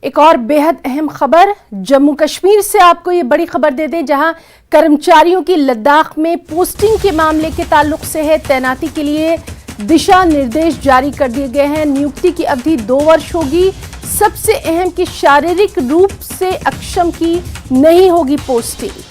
एक और बेहद अहम खबर जम्मू कश्मीर से आपको ये बड़ी खबर दे दें, जहां कर्मचारियों की लद्दाख में पोस्टिंग के मामले के ताल्लुक से है। तैनाती के लिए दिशा निर्देश जारी कर दिए गए हैं। नियुक्ति की अवधि 2 वर्ष होगी। सबसे अहम कि शारीरिक रूप से अक्षम की नहीं होगी पोस्टिंग।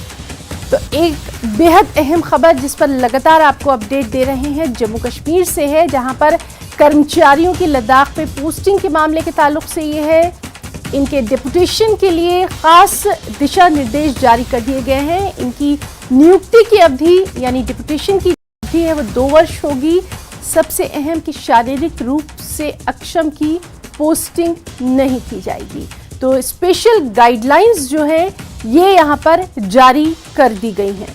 तो एक बेहद अहम खबर जिस पर लगातार आपको अपडेट दे रहे हैं जम्मू कश्मीर से है, जहां पर कर्मचारियों की लद्दाख में पोस्टिंग के मामले के ताल्लुक से ये है। इनके डिप्यूटेशन के लिए खास दिशा निर्देश जारी कर दिए गए हैं। इनकी नियुक्ति की अवधि यानी डिप्यूटेशन की अवधि है वो 2 वर्ष होगी। सबसे अहम कि शारीरिक रूप से अक्षम की पोस्टिंग नहीं की जाएगी। तो स्पेशल गाइडलाइंस जो है ये यहां पर जारी कर दी गई हैं।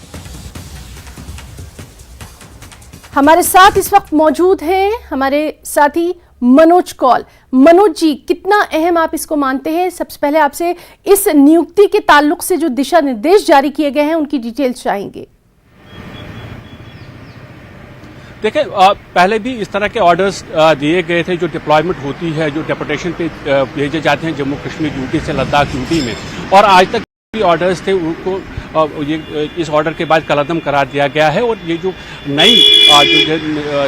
हमारे साथ इस वक्त मौजूद हैं हमारे साथी मनोज कौल। मनोज जी, कितना अहम आप इसको मानते हैं? सबसे पहले आपसे इस नियुक्ति के ताल्लुक से जो दिशा निर्देश जारी किए गए हैं उनकी डिटेल्स चाहेंगे। देखिए, पहले भी इस तरह के ऑर्डर्स दिए गए थे। जो डिप्लॉयमेंट होती है, जो डेपुटेशन पे भेजे जाते हैं जम्मू कश्मीर ड्यूटी से लद्दाख ड्यूटी में, और आज तक भी ऑर्डर्स थे उनको ये इस ऑर्डर के बाद कलअदम करार दिया गया है। और ये जो नई जो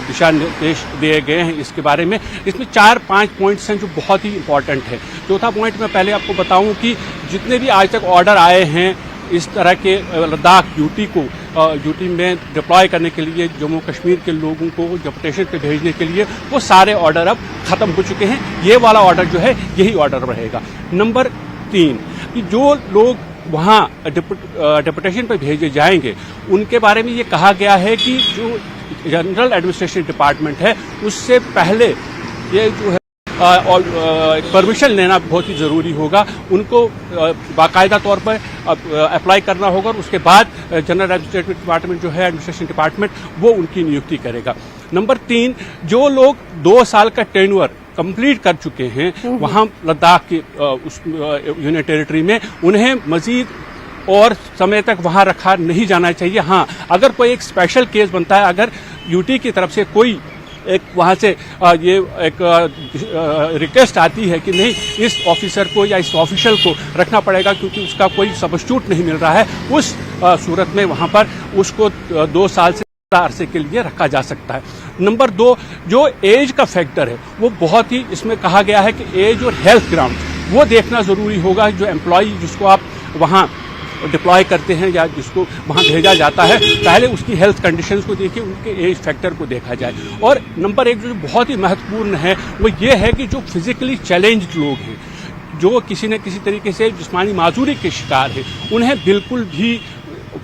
दिशा निर्देश दिए गए हैं इसके बारे में, इसमें 4-5 पॉइंट्स हैं जो बहुत ही इंपॉर्टेंट है। चौथा पॉइंट मैं पहले आपको बताऊं कि जितने भी आज तक ऑर्डर आए हैं इस तरह के लद्दाख ड्यूटी में डिप्लॉय करने के लिए जम्मू कश्मीर के लोगों को डेपुटेशन पे भेजने के लिए, वो सारे ऑर्डर अब खत्म हो चुके हैं। ये वाला ऑर्डर जो है यही ऑर्डर रहेगा। नंबर 3 कि जो लोग वहाँ डेपुटेशन पे भेजे जाएंगे उनके बारे में ये कहा गया है कि जो जनरल एडमिनिस्ट्रेशन डिपार्टमेंट है उससे पहले ये जो है और परमिशन लेना बहुत ही ज़रूरी होगा। उनको बाकायदा तौर पर अप्लाई करना होगा और उसके बाद जनरल एडमिनिस्ट्रेटिव डिपार्टमेंट जो है एडमिनिस्ट्रेशन डिपार्टमेंट वो उनकी नियुक्ति करेगा। नंबर 3, जो लोग 2 साल का टेन्योर कंप्लीट कर चुके हैं वहाँ लद्दाख की उस यूनियन टेरिटरी में, उन्हें मजीद और समय तक वहाँ रखा नहीं जाना चाहिए। हाँ, अगर कोई एक स्पेशल केस बनता है, अगर यूटी की तरफ से कोई एक वहाँ से ये एक रिक्वेस्ट आती है कि नहीं, इस ऑफिसर को या इस ऑफिशियल को रखना पड़ेगा क्योंकि उसका कोई सब्स्टिट्यूट नहीं मिल रहा है, उस सूरत में वहाँ पर उसको 2 साल से अरसे के लिए रखा जा सकता है। नंबर 2, जो एज का फैक्टर है वो बहुत ही इसमें कहा गया है कि एज और हेल्थ ग्राउंड वो देखना ज़रूरी होगा। जो एम्प्लॉय जिसको आप वहाँ डिप्लॉय करते हैं या जिसको वहाँ भेजा जाता है, पहले उसकी हेल्थ कंडीशंस को देखिए, उनके एज फैक्टर को देखा जाए। और नंबर 1 जो बहुत ही महत्वपूर्ण है वो ये है कि जो फिजिकली चैलेंज्ड लोग हैं, जो किसी न किसी तरीके से जिस्मानी माजूरी के शिकार हैं, उन्हें बिल्कुल भी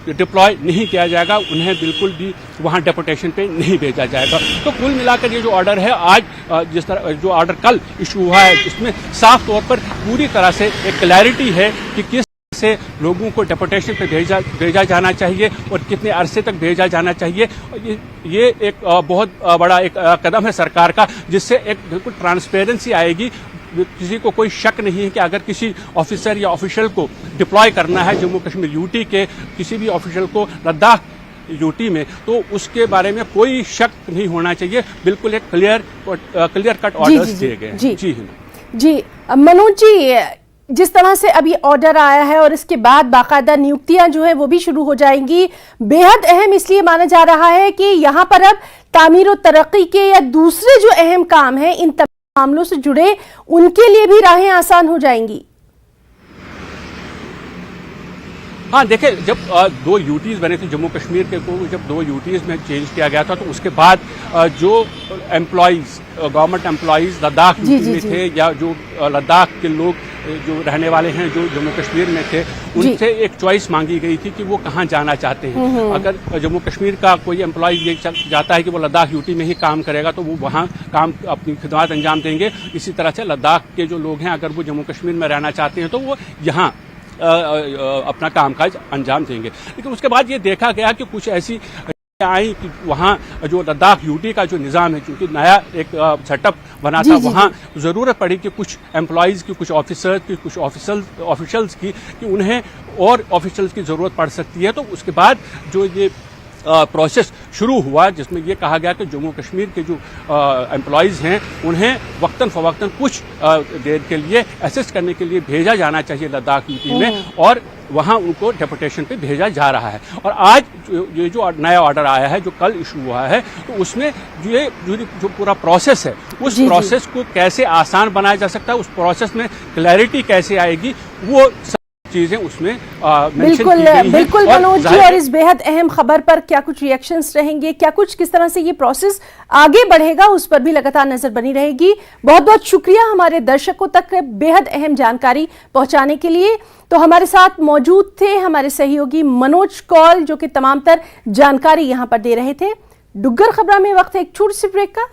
डिप्लॉय नहीं किया जाएगा, उन्हें बिल्कुल भी वहाँ डेपुटेशन पे नहीं भेजा जाएगा। तो कुल मिलाकर ये जो ऑर्डर है आज जिस तरह जो ऑर्डर कल इशू हुआ है इसमें साफ तौर पर पूरी तरह से एक क्लैरिटी है कि किस से लोगों को डेपुटेशन पे भेजा जाना चाहिए और कितने अरसे तक भेजा जाना चाहिए। ये एक बहुत बड़ा एक कदम है सरकार का, जिससे एक बिल्कुल ट्रांसपेरेंसी आएगी। किसी को कोई शक नहीं है कि अगर किसी ऑफिसर या ऑफिशियल को डिप्लॉय करना है जम्मू कश्मीर यूटी के किसी भी ऑफिशियल को लद्दाख यूटी में, तो उसके बारे में कोई शक नहीं होना चाहिए। बिल्कुल एक क्लियर कट ऑर्डर्स दिए गए हैं। जी मनोज जी, जिस तरह से अभी ऑर्डर आया है और इसके बाद बाकायदा नियुक्तियां जो है वो भी शुरू हो जाएंगी, बेहद अहम इसलिए माना जा रहा है कि यहां पर अब तामीर और तरक्की के या दूसरे जो अहम काम हैं इन तमाम मामलों से जुड़े, उनके लिए भी राहें आसान हो जाएंगी। हाँ, देखिए, जब 2 यूटीज बने थे जम्मू कश्मीर के को, जब 2 यूटीज में चेंज किया गया था, तो उसके बाद जो employees government employees Ladakh UT में थे या जो लद्दाख के लोग जो रहने वाले हैं जो जम्मू कश्मीर में थे, उनसे एक चॉइस मांगी गई थी कि वो कहाँ जाना चाहते हैं। अगर जम्मू कश्मीर का कोई एम्प्लॉय ये चाहता है कि वो लद्दाख यूटी में ही काम करेगा तो वो वहाँ काम अपनी खिदमत अंजाम देंगे। इसी तरह से लद्दाख के जो लोग हैं अगर वो जम्मू कश्मीर में रहना चाहते हैं तो वो यहाँ अपना कामकाज अंजाम देंगे। लेकिन उसके बाद ये देखा गया कि कुछ ऐसी आई कि वहाँ जो लद्दाख यूटी का जो निज़ाम है, क्योंकि नया एक सेटअप बना था, वहाँ ज़रूरत पड़ी कि कुछ एम्प्लॉयज़ की, कुछ ऑफिसर्स की, कुछ ऑफिशियल्स की, कि उन्हें और ऑफिशियल्स की ज़रूरत पड़ सकती है। तो उसके बाद जो ये प्रोसेस शुरू हुआ, जिसमें ये कहा गया कि जम्मू कश्मीर के जो एम्प्लॉयज़ हैं उन्हें वक्तन फ़वक्तन कुछ देर के लिए असिस्ट करने के लिए भेजा जाना चाहिए लद्दाख यूटी में, और वहाँ उनको डेपुटेशन पे भेजा जा रहा है। और आज ये जो नया ऑर्डर आया है, जो कल इशू हुआ है, तो उसमें जो पूरा प्रोसेस है, उस प्रोसेस को कैसे आसान बनाया जा सकता है, उस प्रोसेस में क्लैरिटी कैसे आएगी, वो चीजें उसमें बिल्कुल मनोज जी। और इस बेहद अहम खबर पर क्या कुछ रिएक्शंस रहेंगे, क्या कुछ किस तरह से ये प्रोसेस आगे बढ़ेगा, उस पर भी लगातार नजर बनी रहेगी। बहुत बहुत शुक्रिया हमारे दर्शकों तक बेहद अहम जानकारी पहुंचाने के लिए। तो हमारे साथ मौजूद थे हमारे सहयोगी मनोज कौल, जो कि तमाम तर जानकारी यहां पर दे रहे थे। डुग्गर खबरा में वक्त है एक छोटी सी ब्रेक का।